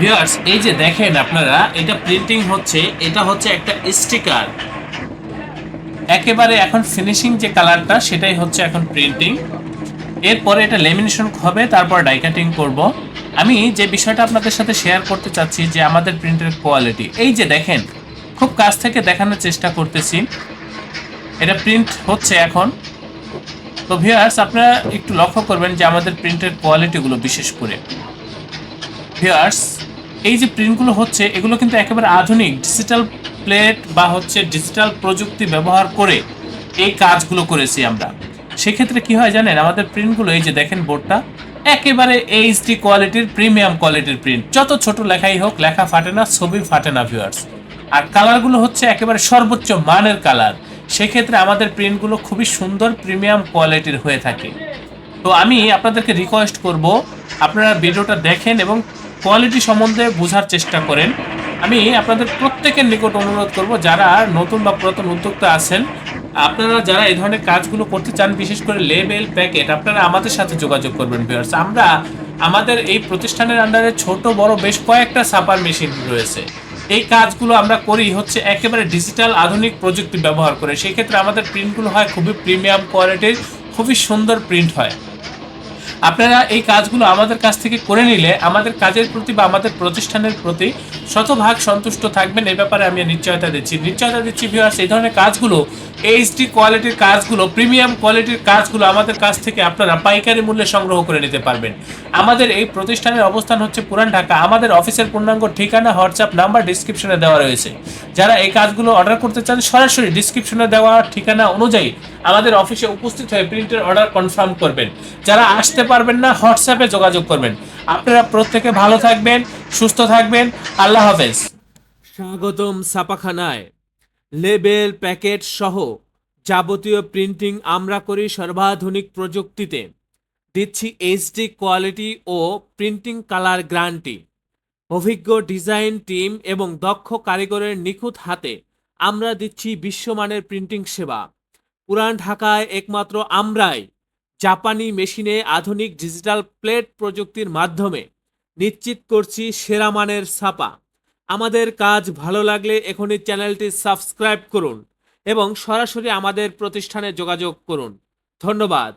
Viewers, এই যে দেখেন আপনারা, এটা প্রিন্টিং হচ্ছে, এটা হচ্ছে একটা স্টিকার। একেবারে এখন ফিনিশিং যে কালারটা সেটাই হচ্ছে এখন প্রিন্টিং। এরপরে এটা লেমিনেশন হবে, তারপর ডাই কাটিং করব। আমি যে বিষয়টা আপনাদের সাথে শেয়ার করতে চাচ্ছি যে আমাদের প্রিন্টের কোয়ালিটি, এই যে দেখেন, খুব কাছ থেকে দেখানোর চেষ্টা করতেছি। এটা প্রিন্ট হচ্ছে এখন। তো ভিউয়ার্স, আপনারা একটু লক্ষ্য করবেন যে আমাদের প্রিন্টের কোয়ালিটিগুলো, বিশেষ করে ভিউয়ার্স, এই যে প্রিন্টগুলো হচ্ছে এগুলো কিন্তু একেবারে আধুনিক ডিজিটাল প্লেট বা হচ্ছে ডিজিটাল প্রযুক্তি ব্যবহার করে এই কাজগুলো করেছি আমরা। সেক্ষেত্রে কি হয় জানেন, আমাদের প্রিন্টগুলো এই যে দেখেন, বোর্ডটা একেবারে এইচডি কোয়ালিটির, প্রিমিয়াম কোয়ালিটির প্রিন্ট। যত ছোট লেখাই হোক, লেখা ফাটে না, ছবি ফাটে না ভিউয়ার্স। আর কালারগুলো হচ্ছে একেবারে সর্বোচ্চ মানের কালার। সেক্ষেত্রে আমাদের প্রিন্টগুলো খুবই সুন্দর, প্রিমিয়াম কোয়ালিটির হয়ে থাকে। তো আমি আপনাদেরকে রিকোয়েস্ট করব, আপনারা ভিডিওটা দেখেন এবং কোয়ালিটি সম্বন্ধে বোঝার চেষ্টা করেন। আমি আপনাদের প্রত্যেকের নিকট অনুরোধ করব, যারা নতুন বা পুরাতন উদ্যোক্তা আছেন, আপনারা যারা এই ধরনের কাজগুলো করতে চান, বিশেষ করে লেবেল প্যাকেট, আপনারা আমাদের সাথে যোগাযোগ করবেন ভিউয়ার্স। আমরা আমাদের এই প্রতিষ্ঠানের আন্ডারে ছোট বড় বেশ কয়েকটা ছাপার মেশিন রয়েছে। এই কাজগুলো আমরা করি হচ্ছে একেবারে ডিজিটাল আধুনিক প্রযুক্তি ব্যবহার করে। সেই ক্ষেত্রে আমাদের প্রিন্টগুলো হয় খুবই প্রিমিয়াম কোয়ালিটির, খুবই সুন্দর প্রিন্ট হয়। আপনারা এই কাজগুলো আমাদের কাছ থেকে করে নিলে আমাদের কাজের প্রতি বা আমাদের প্রতিষ্ঠানের প্রতি শতভাগ সন্তুষ্ট থাকবেন। এই ব্যাপারে আমি নিশ্চয়তা দিচ্ছি ভিউয়ার্স। এই ধরনের কাজগুলো, এইচডি কোয়ালিটির কাজগুলো, প্রিমিয়াম কোয়ালিটির কাজগুলো আমাদের কাছ থেকে আপনারা পাইকারি মূল্যে সংগ্রহ করে নিতে পারবেন। আমাদের এই প্রতিষ্ঠানের অবস্থান হচ্ছে পুরান ঢাকা। আমাদের অফিসের পূর্ণাঙ্গ ঠিকানা, হোয়াটসঅ্যাপ নাম্বার ডিসক্রিপশনে দেওয়া রয়েছে। যারা এই কাজগুলো অর্ডার করতে চান, সরাসরি ডিসক্রিপশনে দেওয়া ঠিকানা অনুযায়ী আমাদের অফিসে উপস্থিত হয়ে প্রিন্টের অর্ডার কনফার্ম করবেন। যারা আসতে পারবেন না, হোয়াটসঅ্যাপে যোগাযোগ করবেন। আপনারা প্রত্যেকে ভালো থাকবেন, সুস্থ থাকবেন। আল্লাহ হাফেজ। স্বাগতম ছাপাখানায়। লেবেল প্যাকেট সহ যাবতীয় প্রিন্টিং আমরা করি সর্বাধুনিক প্রযুক্তিতে। দিচ্ছি এইচডি কোয়ালিটি ও প্রিন্টিং কালার গ্যারান্টি। অভিজ্ঞ ডিজাইন টিম এবং দক্ষ কারিগরের নিখুঁত হাতে আমরা দিচ্ছি বিশ্বমানের প্রিন্টিং সেবা। পুরান ঢাকায় একমাত্র আমরাই জাপানি মেশিনে আধুনিক ডিজিটাল প্লেট প্রযুক্তির মাধ্যমে নিশ্চিত করছি সেরা মানের ছাপা। আমাদের কাজ ভালো লাগলে এখনই চ্যানেলটি সাবস্ক্রাইব করুন এবং সরাসরি আমাদের প্রতিষ্ঠানে যোগাযোগ করুন। ধন্যবাদ।